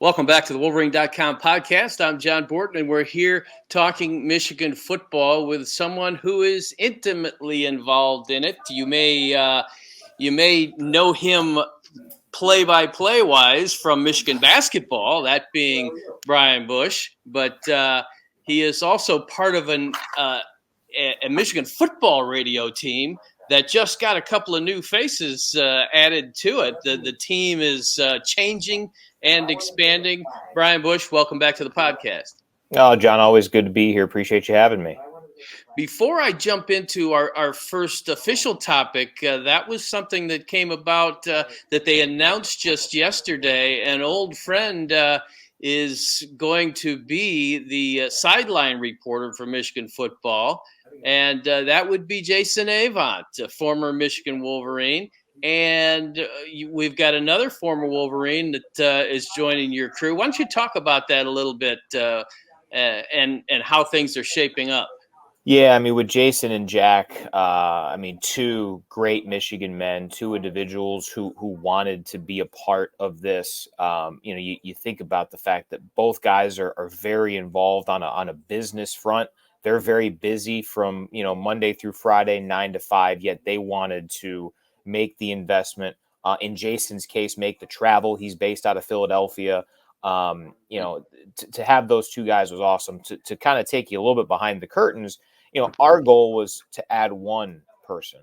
Welcome back to the Wolverine.com podcast. I'm John Borton, and we're here talking Michigan football with someone who is intimately involved in it. You may know him play-by-play wise from Michigan basketball, that being Brian Bush, but he is also part of a Michigan football radio team that just got a couple of new faces added to it. The team is changing and expanding. Brian Bush, welcome back to the podcast. Oh, John, always good to be here. Appreciate you having me. Before I jump into our first official topic, that was something that came about that they announced just yesterday. An old friend is going to be the sideline reporter for Michigan football, and that would be Jason Avant, a former Michigan Wolverine. And we've got another former Wolverine that is joining your crew. Why don't you talk about that a little bit and how things are shaping up? Yeah, with Jason and Jack, two great Michigan men, two individuals who wanted to be a part of this. You think about the fact that both guys are very involved on a business front. They're very busy from, Monday through Friday, 9 to 5, yet they wanted to make the investment. In Jason's case, make the travel. He's based out of Philadelphia. To have those two guys was awesome. To kind of take you a little bit behind the curtains, our goal was to add one person.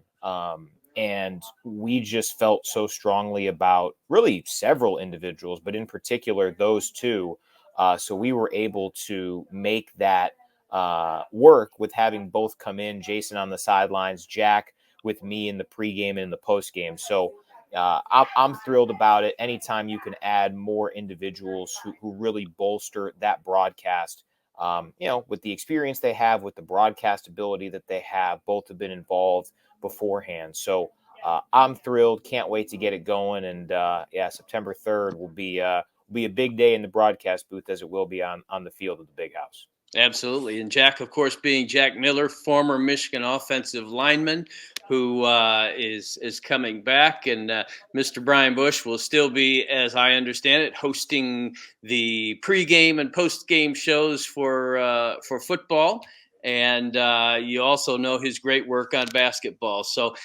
And we just felt so strongly about really several individuals, but in particular, those two. So we were able to make that work with having both come in, Jason on the sidelines, Jack with me in the pregame and in the postgame. So I'm thrilled about it. Anytime you can add more individuals who really bolster that broadcast, with the experience they have, with the broadcast ability that they have, both have been involved beforehand. So I'm thrilled. Can't wait to get it going. And September 3rd will be a big day in the broadcast booth, as it will be on the field of the Big House. Absolutely. And Jack, of course, being Jack Miller, former Michigan offensive lineman, who is coming back. And Mr. Brian Bush will still be, as I understand it, hosting the pregame and postgame shows for football. And you also know his great work on basketball. So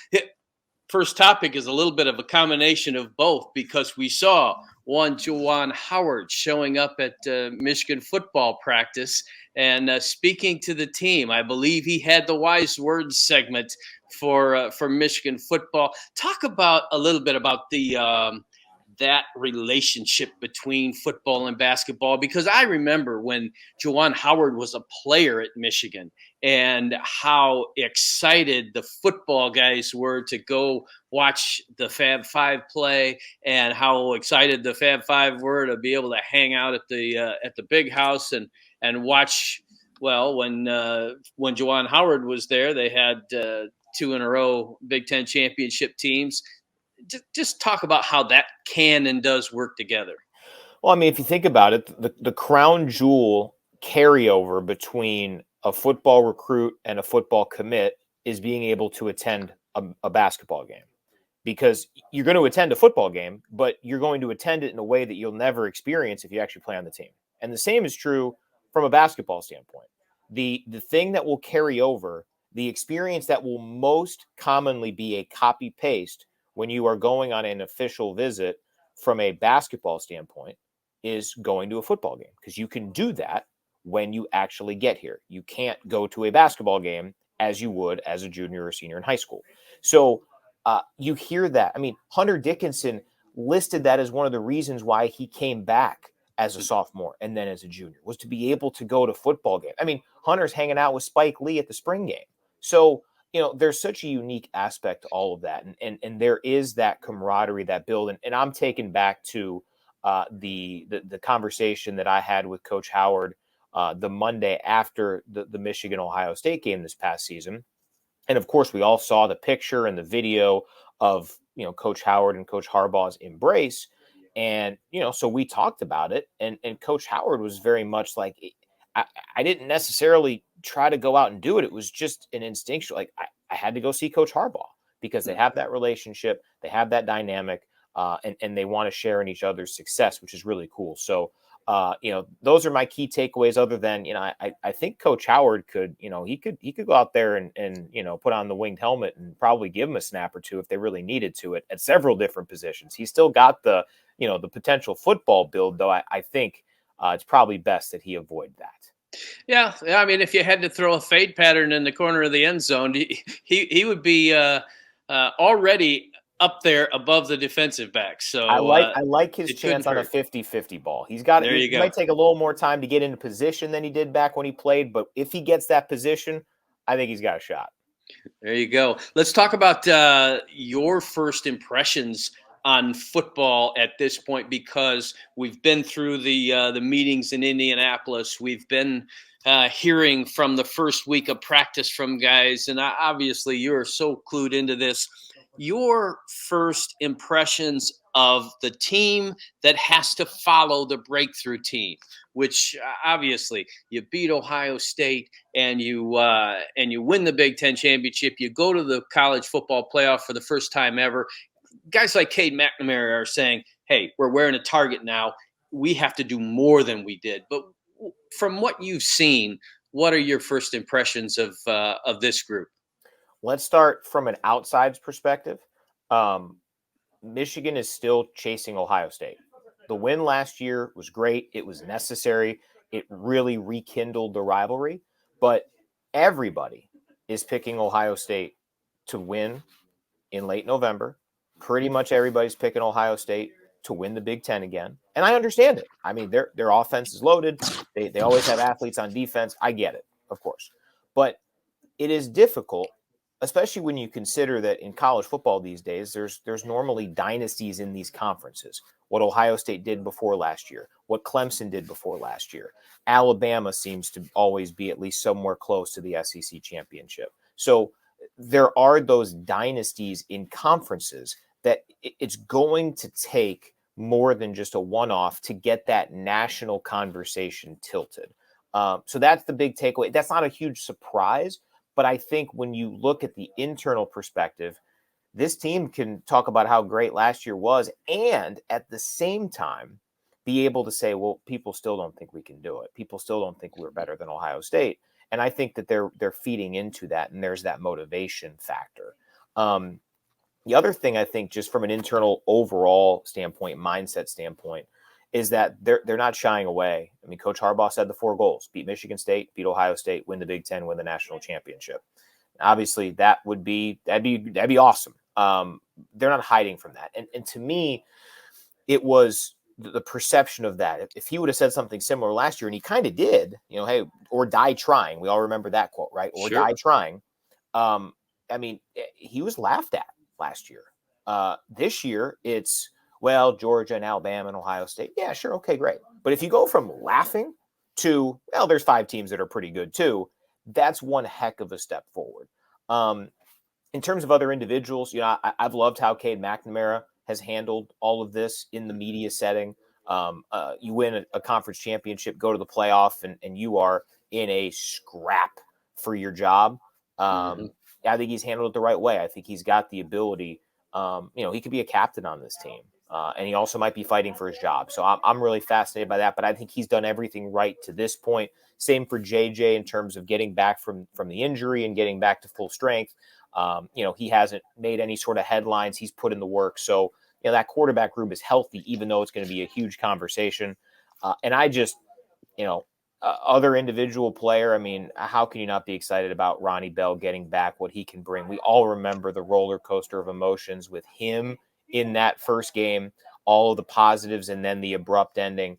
first topic is a little bit of a combination of both, because we saw one Juwan Howard showing up at Michigan football practice and speaking to the team. I believe he had the wise words segment for Michigan football. Talk about a little bit about that relationship between football and basketball, because I remember when Juwan Howard was a player at Michigan and how excited the football guys were to go watch the Fab Five play, and how excited the Fab Five were to be able to hang out at the Big House and watch. Well, when Juwan Howard was there, they had 2 in a row Big Ten championship teams. Just talk about how that can and does work together. Well, if you think about it, the crown jewel carryover between a football recruit and a football commit is being able to attend a basketball game. Because you're going to attend a football game, but you're going to attend it in a way that you'll never experience if you actually play on the team. And the same is true from a basketball standpoint. The thing that will carry over, the experience that will most commonly be a copy-paste when you are going on an official visit from a basketball standpoint, is going to a football game, because you can do that when you actually get here. You can't go to a basketball game as you would as a junior or senior in high school. So you hear that. Hunter Dickinson listed that as one of the reasons why he came back as a sophomore and then as a junior, was to be able to go to football game. Hunter's hanging out with Spike Lee at the spring game. So there's such a unique aspect to all of that. And there is that camaraderie, that build. And I'm taken back to the conversation that I had with Coach Howard the Monday after the Michigan-Ohio State game this past season. And of course, we all saw the picture and the video of, Coach Howard and Coach Harbaugh's embrace. And, so we talked about it. And Coach Howard was very much like, I didn't necessarily try to go out and do it. It was just an instinctual, I had to go see Coach Harbaugh, because they have that relationship, they have that dynamic, and they want to share in each other's success, which is really cool. So Those are my key takeaways. Other than, I think Coach Howard could, he could go out there and put on the winged helmet and probably give him a snap or two if they really needed to at several different positions. He's still got the potential football build, though. I think it's probably best that he avoid that. Yeah, I mean, if you had to throw a fade pattern in the corner of the end zone, he would be already up there above the defensive back. So I like his chance on a 50-50 ball. He might take a little more time to get into position than he did back when he played, but if he gets that position, I think he's got a shot. There you go. Let's talk about your first impressions on football at this point, because we've been through the meetings in Indianapolis. We've been hearing from the first week of practice from guys, and obviously you're so clued into this. Your first impressions of the team that has to follow the breakthrough team, which obviously you beat Ohio State and you win the Big Ten championship. You go to the college football playoff for the first time ever. Guys like Cade McNamara are saying, hey, we're wearing a target now. We have to do more than we did. But from what you've seen, what are your first impressions of this group? Let's start from an outside's perspective. Michigan is still chasing Ohio State. The win last year was great. It was necessary. It really rekindled the rivalry. But everybody is picking Ohio State to win in late November. Pretty much everybody's picking Ohio State to win the Big Ten again. And I understand it. I mean, their offense is loaded. They always have athletes on defense. I get it, of course. But it is difficult, especially when you consider that in college football these days, there's normally dynasties in these conferences. What Ohio State did before last year, what Clemson did before last year. Alabama seems to always be at least somewhere close to the SEC championship. So there are those dynasties in conferences that it's going to take more than just a one-off to get that national conversation tilted. So that's the big takeaway. That's not a huge surprise, but I think when you look at the internal perspective, this team can talk about how great last year was and at the same time be able to say, well, people still don't think we can do it. People still don't think we're better than Ohio State. And I think that they're feeding into that, and there's that motivation factor. The other thing I think, just from an internal overall standpoint, mindset standpoint, is that they're not shying away. I mean, Coach Harbaugh said the 4 goals: beat Michigan State, beat Ohio State, win the Big Ten, win the national championship. Obviously, that'd be awesome. They're not hiding from that. And to me, it was the perception of that. If he would have said something similar last year, and he kind of did, hey, or die trying. We all remember that quote, right? Or sure. Die trying. I mean, he was laughed at last year. This year, it's, well, Georgia and Alabama and Ohio State. Yeah, sure. Okay, great. But if you go from laughing to, well, there's 5 teams that are pretty good too, that's one heck of a step forward. In terms of other individuals, I've loved how Cade McNamara has handled all of this in the media setting. You win a conference championship, go to the playoff, and you are in a scrap for your job. I think he's handled it the right way. I think he's got the ability. He could be a captain on this team. And he also might be fighting for his job. So I'm really fascinated by that. But I think he's done everything right to this point. Same for JJ in terms of getting back from the injury and getting back to full strength. He hasn't made any sort of headlines. He's put in the work. So, that quarterback group is healthy, even though it's going to be a huge conversation. And I just, other individual player, I mean, how can you not be excited about Ronnie Bell getting back, what he can bring? We all remember the roller coaster of emotions with him in that first game, all of the positives and then the abrupt ending.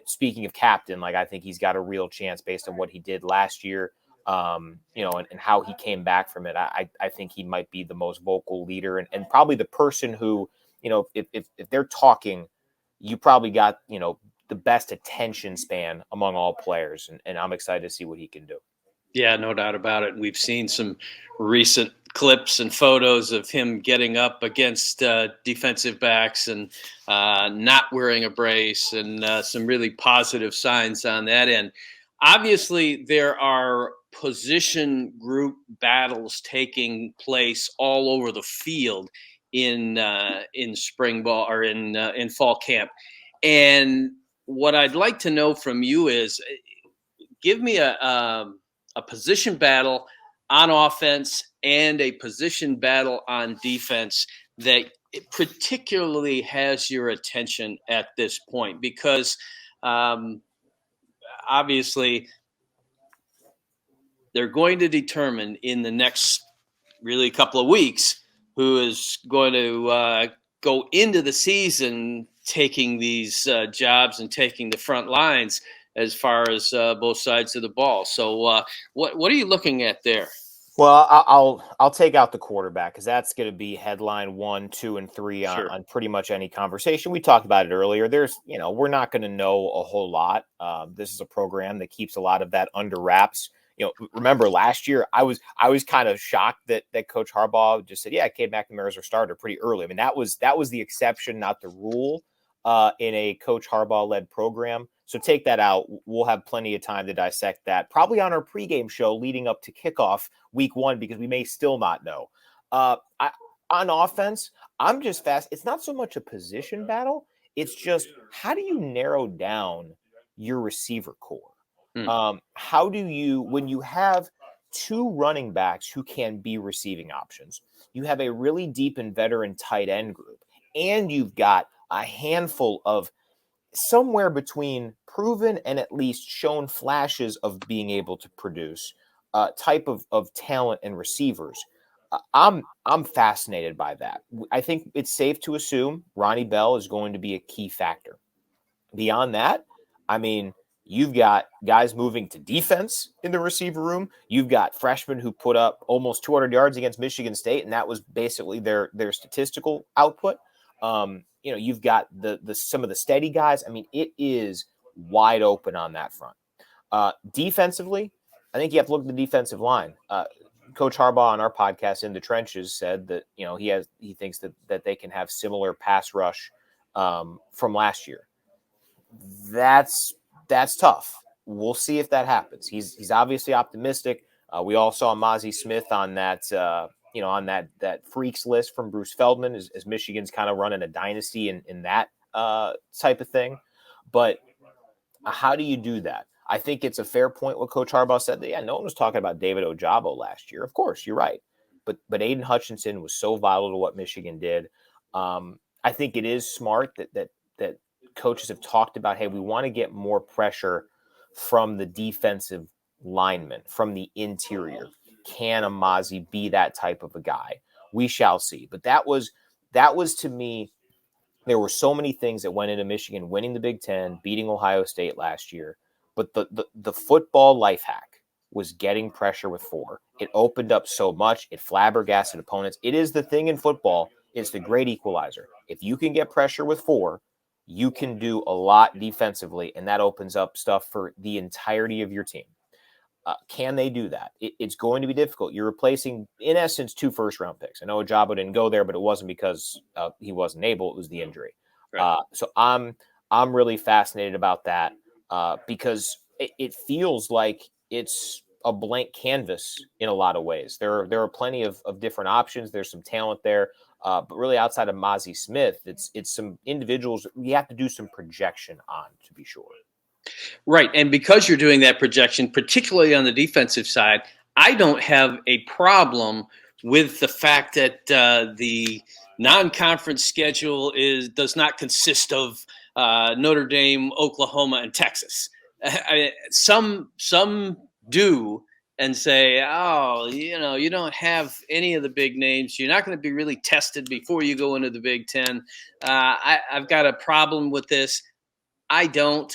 Speaking of captain, I think he's got a real chance based on what he did last year, and how he came back from it. I think he might be the most vocal leader and probably the person who, if they're talking, you probably got, the best attention span among all players. And I'm excited to see what he can do. Yeah, no doubt about it. We've seen some recent clips and photos of him getting up against defensive backs and not wearing a brace, and some really positive signs on that end. Obviously, there are position group battles taking place all over the field in spring ball or in fall camp, and what I'd like to know from you is give me a position battle on offense and a position battle on defense that particularly has your attention at this point, because obviously they're going to determine in the next really couple of weeks who is going to go into the season taking these jobs and taking the front lines as far as both sides of the ball. So what are you looking at there? Well, I'll take out the quarterback because that's going to be headline 1, 2, and 3 on pretty much any conversation. We talked about it earlier. We're not going to know a whole lot. This is a program that keeps a lot of that under wraps. Remember last year, I was kind of shocked that Coach Harbaugh just said, "Yeah, Cade McNamara is our starter" pretty early. I mean, that was the exception, not the rule, in a Coach Harbaugh-led program. So take that out. We'll have plenty of time to dissect that, probably on our pregame show leading up to kickoff week 1, because we may still not know. On offense, I'm just fast. It's not so much a position battle. It's just, how do you narrow down your receiver core? How do you, when you have 2 running backs who can be receiving options, you have a really deep and veteran tight end group, and you've got a handful of somewhere between proven and at least shown flashes of being able to produce type of talent and receivers. I'm fascinated by that. I think it's safe to assume Ronnie Bell is going to be a key factor. Beyond that, I mean, you've got guys moving to defense in the receiver room. You've got freshmen who put up almost 200 yards against Michigan State, and that was basically their statistical output. You've got the some of the steady guys. I mean, it is wide open on that front. Defensively, I think you have to look at the defensive line. Coach Harbaugh on our podcast, In the Trenches, said that he thinks that they can have similar pass rush from last year. That's tough. We'll see if that happens. He's obviously optimistic. We all saw Mazi Smith on that on that freaks list from Bruce Feldman, as Michigan's kind of running a dynasty in that type of thing. But how do you do that? I think it's a fair point what Coach Harbaugh said. That, yeah, no one was talking about David Ojabo last year. Of course, you're right. But Aiden Hutchinson was so vital to what Michigan did. I think it is smart that coaches have talked about, hey, we want to get more pressure from the defensive linemen, from the interior. Can Amazi be that type of a guy? We shall see. But that was to me, there were so many things that went into Michigan winning the Big Ten, beating Ohio State last year. But the football life hack was getting pressure with 4. It opened up so much. It flabbergasted opponents. It is the thing in football. It's the great equalizer. If you can get pressure with 4, you can do a lot defensively, and that opens up stuff for the entirety of your team. Can they do that? It's going to be difficult. You're replacing, in essence, 2 first-round picks. I know Ojabo didn't go there, but it wasn't because he wasn't able. It was the injury. Right. So I'm really fascinated about that because it feels like it's a blank canvas in a lot of ways. There are plenty of different options. There's some talent there. But really, outside of Mazi Smith, it's some individuals we have to do some projection on, to be sure. Right. And because you're doing that projection, particularly on the defensive side, I don't have a problem with the fact that the non-conference schedule does not consist of Notre Dame, Oklahoma, and Texas. Some do and say, oh, you don't have any of the big names. You're not going to be really tested before you go into the Big Ten. I've got a problem with this. I don't.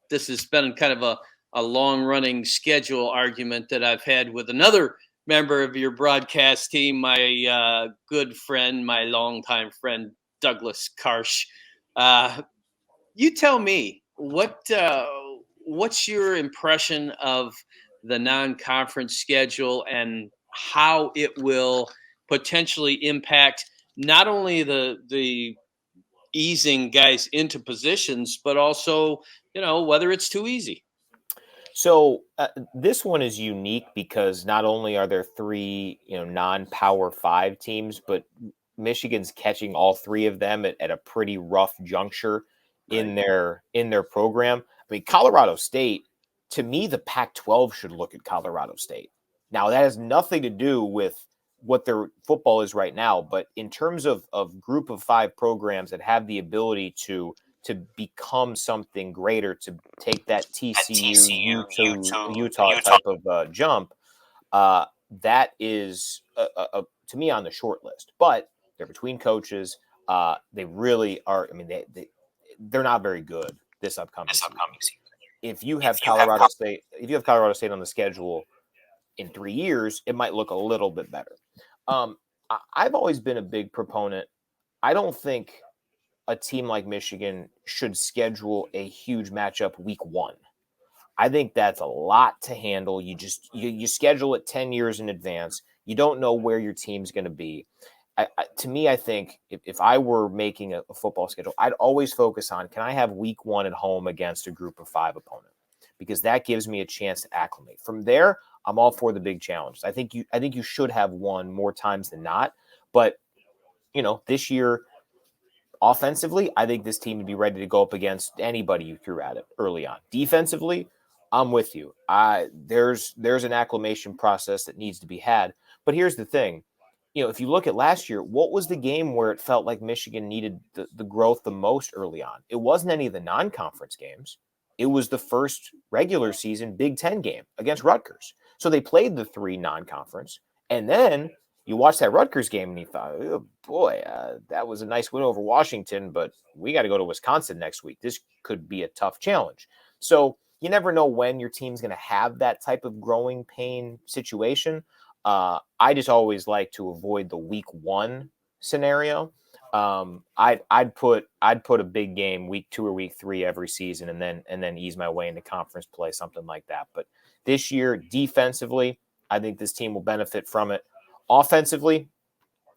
This has been kind of a long-running schedule argument that I've had with another member of your broadcast team, my good friend, my longtime friend, Douglas Karsh. You tell me, what's your impression of the non-conference schedule and how it will potentially impact not only the easing guys into positions, but also, whether it's too easy. So this one is unique because not only are there 3, non-Power 5 teams, but Michigan's catching all 3 of them at a pretty rough juncture in their program. I mean, Colorado State, to me, the Pac-12 should look at Colorado State. Now, that has nothing to do with what their football is right now, but in terms of group of 5 programs that have the ability to become something greater, to take that TCU, Utah type of jump, that is, to me, on the short list. But they're between coaches. They really are. I mean, they're not very good this upcoming season. If you have Colorado State on the schedule in 3 years, it might look a little bit better. I've always been a big proponent. I don't think a team like Michigan should schedule a huge matchup week 1. I think that's a lot to handle. You schedule it 10 years in advance. You don't know where your team's going to be. To me, I think if I were making a football schedule, I'd always focus on, can I have week 1 at home against a group of 5 opponent? Because that gives me a chance to acclimate. From there, I'm all for the big challenges. I think you should have one more times than not. But, this year, offensively, I think this team would be ready to go up against anybody you threw at it early on. Defensively, I'm with you. There's an acclimation process that needs to be had. But here's the thing. If you look at last year, what was the game where it felt like Michigan needed the growth the most early on? It wasn't any of the non-conference games. It was the first regular season Big Ten game against Rutgers. So they played the 3 non-conference. And then you watched that Rutgers game and you thought, oh boy, that was a nice win over Washington, but we got to go to Wisconsin next week. This could be a tough challenge. So you never know when your team's going to have that type of growing pain situation. I just always like to avoid the week 1 scenario. I'd put a big game week 2 or week 3 every season, and then ease my way into conference play, something like that. But this year, defensively, I think this team will benefit from it. Offensively,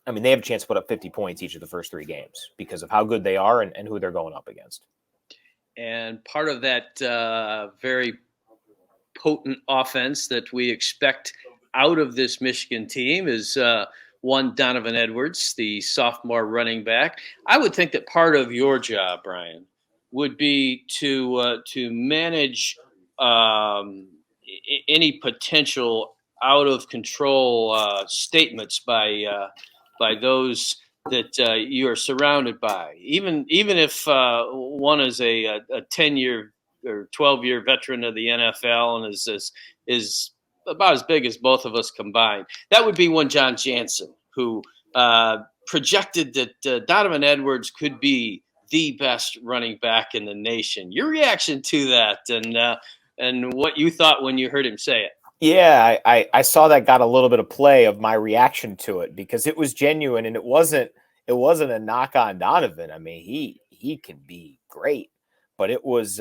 I mean, they have a chance to put up 50 points each of the first 3 games because of how good they are and who they're going up against. And part of that very potent offense that we expect out of this Michigan team is one Donovan Edwards, the sophomore running back. I would think that part of your job, Brian, would be to manage any potential out of control statements by those that you are surrounded by, even if one is a 10-year or 12-year veteran of the NFL and is about as big as both of us combined. That would be one John Jansen, who projected that Donovan Edwards could be the best running back in the nation. Your reaction to that and what you thought when you heard him say it? Yeah, I saw that got a little bit of play of my reaction to it because it was genuine and it wasn't a knock on Donovan. I mean, he can be great, but it was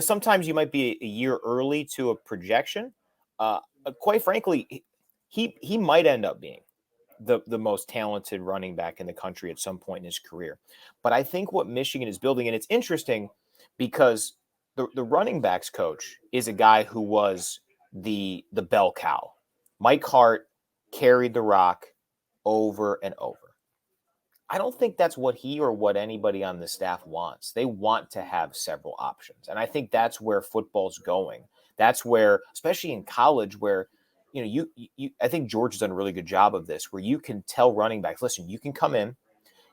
sometimes you might be a year early to a projection. Quite frankly, he might end up being the most talented running back in the country at some point in his career. But I think what Michigan is building, and it's interesting because the running backs coach is a guy who was the bell cow. Mike Hart carried the rock over and over. I don't think that's what he or what anybody on the staff wants. They want to have several options. And I think that's where football's going. That's where, especially in college, where, you I think George has done a really good job of this, where you can tell running backs, listen, you can come in,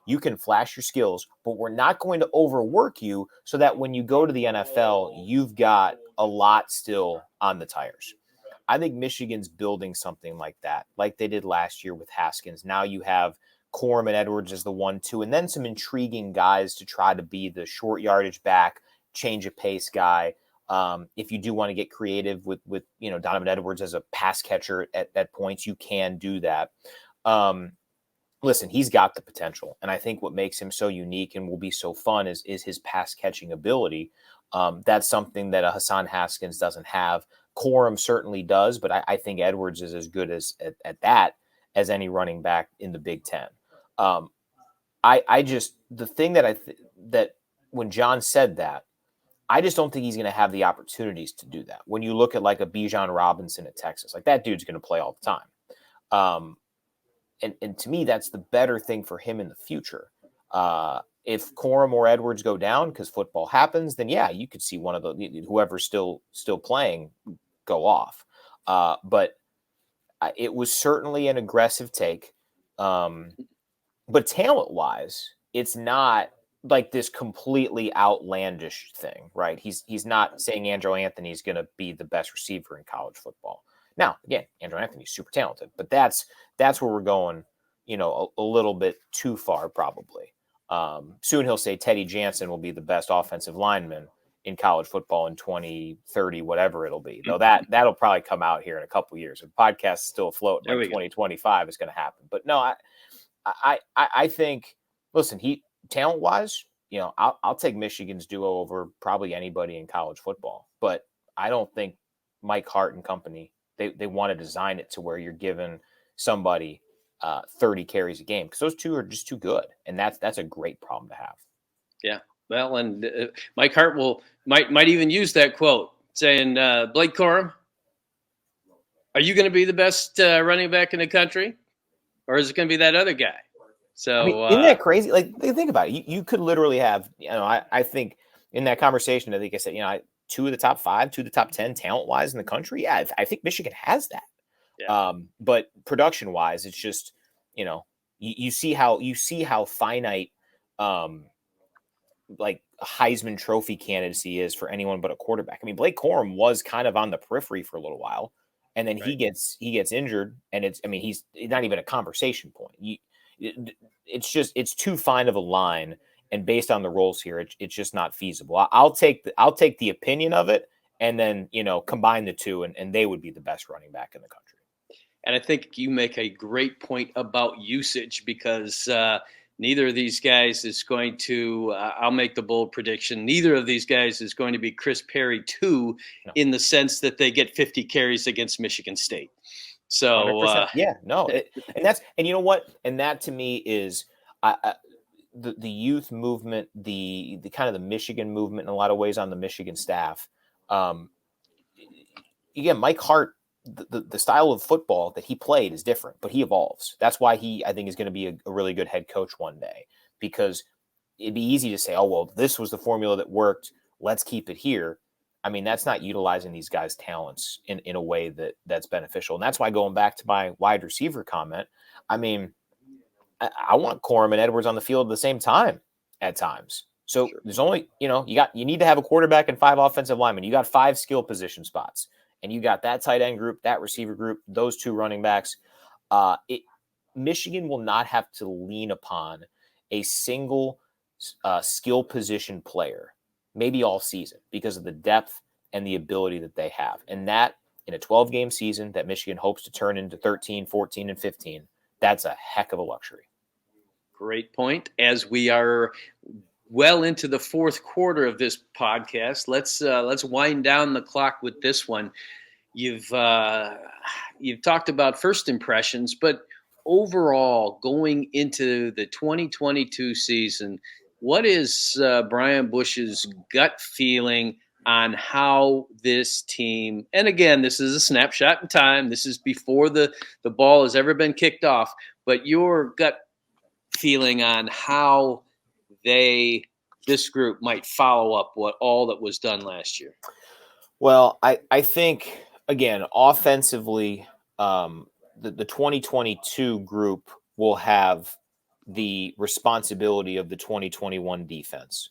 you can flash your skills, but we're not going to overwork you so that when you go to the NFL, you've got a lot still on the tires. I think Michigan's building something like that, like they did last year with Haskins. Now you have Corum and Edwards as the 1-2, and then some intriguing guys to try to be the short yardage back, change of pace guy. If you do want to get creative with Donovan Edwards as a pass catcher at points, you can do that. Listen, he's got the potential, and I think what makes him so unique and will be so fun is his pass catching ability. That's something that a Hassan Haskins doesn't have. Corum certainly does, but I think Edwards is as good at that as any running back in the Big Ten. The thing that when John said that, I just don't think he's going to have the opportunities to do that. When you look at like a Bijan Robinson at Texas, like that dude's going to play all the time. And to me, that's the better thing for him in the future. if Corum or Edwards go down because football happens, then yeah, you could see one of the whoever's still playing go off. But it was certainly an aggressive take. But talent-wise, it's not like this completely outlandish thing, right? He's not saying Andrew Anthony's going to be the best receiver in college football. Now, again, Andrew Anthony's super talented, but that's where we're going, a little bit too far probably. Soon he'll say Teddy Jansen will be the best offensive lineman in college football in 2030, whatever it'll be. Though that'll probably come out here in a couple of years. If the podcast is still afloat by 2025, it's going to happen. But no, I think, listen, talent wise, I'll take Michigan's duo over probably anybody in college football, but I don't think Mike Hart and company, they want to design it to where you're giving somebody 30 carries a game because those two are just too good. And that's a great problem to have. Yeah. Well, and Mike Hart might even use that quote saying, Blake Corum, are you going to be the best running back in the country? Or is it going to be that other guy? So isn't that crazy? Like, think about it. You could literally have, I think in that conversation, I think I said, 2 of the top 5, 2 of the top 10 talent wise in the country. Yeah, I think Michigan has that. Yeah. But production wise, it's just, you see how finite, like Heisman Trophy candidacy is for anyone but a quarterback. I mean, Blake Corum was kind of on the periphery for a little while. And then he gets injured, and he's not even a conversation point. It's too fine of a line, and based on the roles here, it's just not feasible. I'll take the opinion of it, and then combine the two, and they would be the best running back in the country. And I think you make a great point about usage because neither of these guys is going to, I'll make the bold prediction, neither of these guys is going to be Chris Perry 2 in the sense that they get 50 carries against Michigan State. So, and you know what? And that to me is the youth movement, the kind of the Michigan movement in a lot of ways on the Michigan staff. Again, Mike Hart, the style of football that he played is different, but he evolves. That's why I think is going to be a really good head coach one day, because it'd be easy to say, oh, well, this was the formula that worked. Let's keep it here. I mean, that's not utilizing these guys' talents in a way that's beneficial. And that's why, going back to my wide receiver comment, I mean, I want Corum and Edwards on the field at the same time at times. So There's only, you need to have a quarterback and 5 offensive linemen. You got 5 skill position spots. And you got that tight end group, that receiver group, those 2 running backs. Michigan will not have to lean upon a single skill position player, maybe all season, because of the depth and the ability that they have. And that, in a 12-game season that Michigan hopes to turn into 13, 14, and 15, that's a heck of a luxury. Great point. As we are well into the 4th quarter of this podcast, let's wind down the clock with this one. You've talked about first impressions, but overall, going into the 2022 season, what is Brian Bush's gut feeling on how this team, and again, this is a snapshot in time, this is before the ball has ever been kicked off, but your gut feeling on how this group might follow up what all that was done last year? Well, I think, again, offensively, the 2022 group will have the responsibility of the 2021 defense.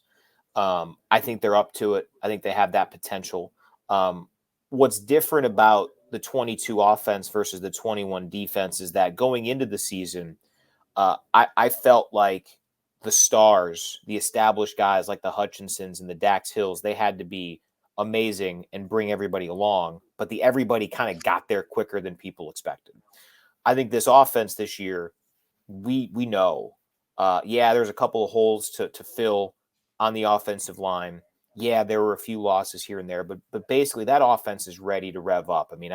I think they're up to it. I think they have that potential. What's different about the 22 offense versus the 21 defense is that going into the season, I felt like the stars, the established guys like the Hutchinsons and the Dax Hills, they had to be amazing and bring everybody along, but everybody kind of got there quicker than people expected. I think this offense this year, we know, there's a couple of holes to fill on the offensive line. Yeah, there were a few losses here and there, but basically that offense is ready to rev up. I mean,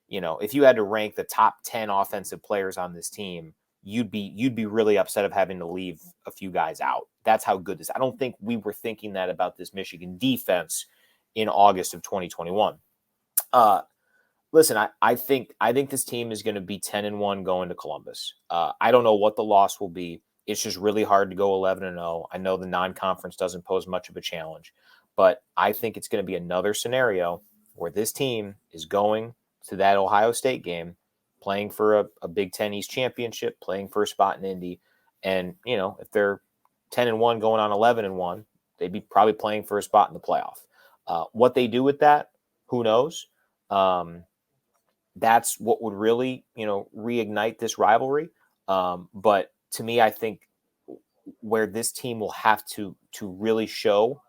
if you had to rank the top 10 offensive players on this team, you'd be really upset of having to leave a few guys out. That's how good this. I don't think we were thinking that about this Michigan defense in August of 2021. Listen, I think this team is going to be 10-1 going to Columbus. I don't know what the loss will be. It's just really hard to go 11-0. I know the non-conference doesn't pose much of a challenge, but I think it's going to be another scenario where this team is going to that Ohio State game, playing for a Big Ten East championship, playing for a spot in Indy. And, if they're 10-1 going on 11-1, they'd be probably playing for a spot in the playoff. What they do with that, who knows? That's what would really, reignite this rivalry. But to me, I think where this team will have to really show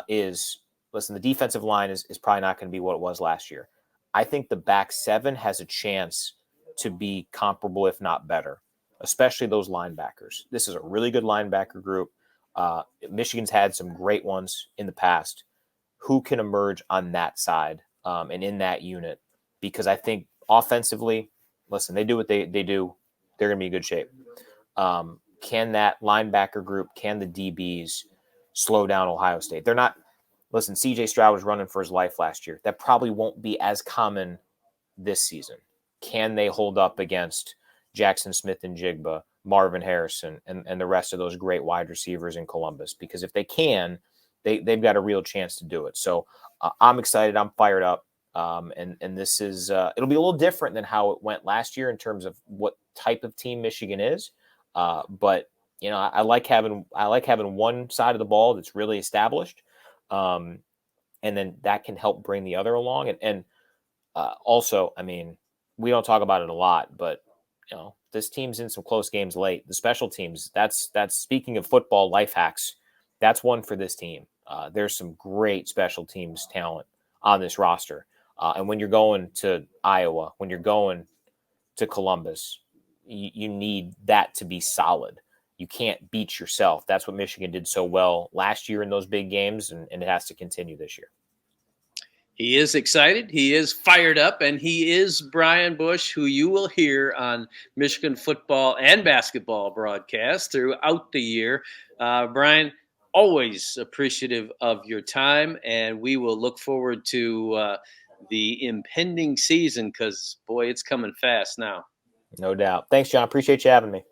is, listen, the defensive line is probably not going to be what it was last year. I think the back seven has a chance to be comparable, if not better, especially those linebackers. This is a really good linebacker group. Michigan's had some great ones in the past. Who can emerge on that side and in that unit? Because I think offensively, listen, they do what they do. They're going to be in good shape. Can that linebacker group, can the DBs slow down Ohio State? They're not. Listen, C.J. Stroud was running for his life last year. That probably won't be as common this season. Can they hold up against Jackson Smith and Jigba, Marvin Harrison, and the rest of those great wide receivers in Columbus? Because if they can, they've got a real chance to do it. So I'm excited. I'm fired up. And this is it'll be a little different than how it went last year in terms of what type of team Michigan is. But I like having one side of the ball that's really established. And then that can help bring the other along. And also, I mean, we don't talk about it a lot, but this team's in some close games late. The special teams, that's speaking of football life hacks, that's one for this team. There's some great special teams talent on this roster. And when you're going to Iowa, when you're going to Columbus, you need that to be solid. You can't beat yourself. That's what Michigan did so well last year in those big games, and it has to continue this year. He is excited. He is fired up, and he is Brian Bush, who you will hear on Michigan football and basketball broadcasts throughout the year. Brian, always appreciative of your time, and we will look forward to the impending season because, boy, it's coming fast now. No doubt. Thanks, John. Appreciate you having me.